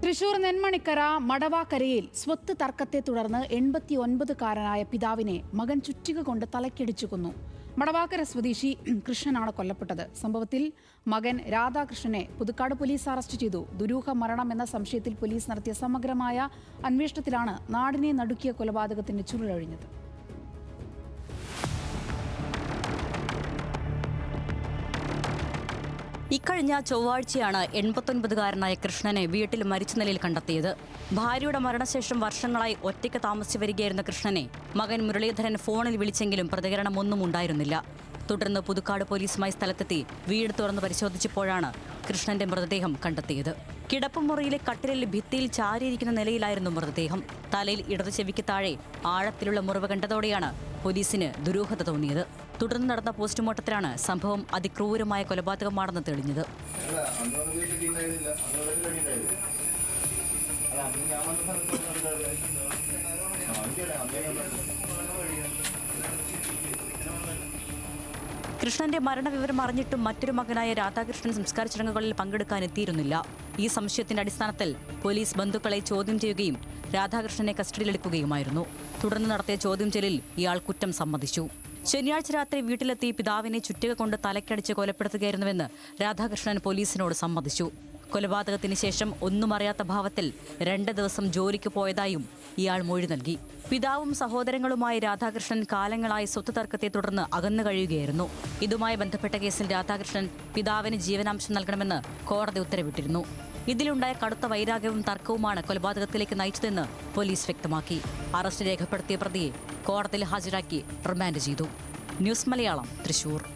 തൃശൂർ നെന്മണിക്കര മടവാക്കരയിൽ സ്വത്ത് തർക്കത്തെ തുടർന്ന് 89-കാരനായ പിതാവിനെ മകൻ ചുറ്റിക കൊണ്ട് തലക്കടിച്ചു കൊന്നു. മടവാക്കര സ്വദേശി കൃഷ്ണനാണ് കൊല്ലപ്പെട്ടത്. സംഭവത്തിൽ മകൻ രാധാകൃഷ്ണനെ പുതുക്കാട് പോലീസ് അറസ്റ്റ് ചെയ്തു. ദുരൂഹ മരണം എന്ന സംശയത്തിൽ പോലീസ് നടത്തിയ സമഗ്രമായ അന്വേഷണത്തിലാണ് നാടിനെ നടുക്കിയ കൊലപാതകത്തിന്റെ ചുരുളഴിഞ്ഞത്. ഇക്കഴിഞ്ഞ ചൊവ്വാഴ്ചയാണ് 89-കാരനായ കൃഷ്ണനെ വീട്ടിൽ മരിച്ച നിലയിൽ കണ്ടെത്തിയത്. ഭാര്യയുടെ മരണശേഷം വർഷങ്ങളായി ഒറ്റയ്ക്ക് താമസിച്ചു വരികയായിരുന്ന കൃഷ്ണനെ മകൻ മുരളീധരൻ ഫോണിൽ വിളിച്ചെങ്കിലും പ്രതികരണമൊന്നും ഉണ്ടായിരുന്നില്ല. തുടർന്ന് പുതുക്കാട് പോലീസുമായി സ്ഥലത്തെത്തി വീട് തുറന്ന് പരിശോധിച്ചപ്പോഴാണ് കൃഷ്ണന്റെ മൃതദേഹം കണ്ടെത്തിയത്. കിടപ്പുമുറിയിലെ കട്ടിലിൽ ഭിത്തിയിൽ ചാരിയിരിക്കുന്ന നിലയിലായിരുന്നു മൃതദേഹം. തലയിൽ ഇടതു ചെവിക്ക് താഴെ ആഴത്തിലുള്ള മുറിവ് കണ്ടതോടെയാണ് പോലീസിന് ദുരൂഹത തോന്നിയത്. തുടർന്ന് നടന്ന പോസ്റ്റ്മോർട്ടത്തിലാണ് സംഭവം അതിക്രൂരമായ കൊലപാതകമാണെന്ന് തെളിഞ്ഞത്. കൃഷ്ണന്റെ മരണവിവരം അറിഞ്ഞിട്ടും മറ്റൊരു മകനായ രാധാകൃഷ്ണൻ സംസ്കാര ചടങ്ങുകളിൽ പങ്കെടുക്കാനെത്തിയിരുന്നില്ല. ഈ സംശയത്തിന്റെ അടിസ്ഥാനത്തിൽ പോലീസ് ബന്ധുക്കളെ ചോദ്യം ചെയ്യുകയും രാധാകൃഷ്ണനെ കസ്റ്റഡിയിലെടുക്കുകയുമായിരുന്നു. തുടർന്ന് നടത്തിയ ചോദ്യം ചെയ്യലിൽ ഇയാൾ കുറ്റം സമ്മതിച്ചു. ശനിയാഴ്ച രാത്രി വീട്ടിലെത്തി പിതാവിനെ ചുറ്റിക കൊണ്ട് തലക്കടിച്ച് കൊലപ്പെടുത്തുകയായിരുന്നുവെന്ന് രാധാകൃഷ്ണൻ പോലീസിനോട് സമ്മതിച്ചു. കൊലപാതകത്തിന് ശേഷം ഒന്നും അറിയാത്ത ഭാവത്തിൽ 2 ദിവസം ജോലിക്ക് പോയതായും ഇയാൾ മൊഴി നൽകി. പിതാവും സഹോദരങ്ങളുമായി രാധാകൃഷ്ണൻ കാലങ്ങളായി സ്വത്ത് തർക്കത്തെ തുടർന്ന് അകന്നു കഴിയുകയായിരുന്നു. ഇതുമായി ബന്ധപ്പെട്ട കേസിൽ രാധാകൃഷ്ണൻ പിതാവിന് ജീവനാംശം നൽകണമെന്ന് കോടതി ഉത്തരവിട്ടിരുന്നു. ഇതിലുണ്ടായ കടുത്ത വൈരാഗ്യവും തർക്കവുമാണ് കൊലപാതകത്തിലേക്ക് നയിച്ചതെന്ന് പോലീസ് വ്യക്തമാക്കി. അറസ്റ്റ് രേഖപ്പെടുത്തിയ പ്രതിയെ കോടതിയിൽ ഹാജരാക്കി റിമാൻഡ് ചെയ്തു. ന്യൂസ് മലയാളം, തൃശൂർ.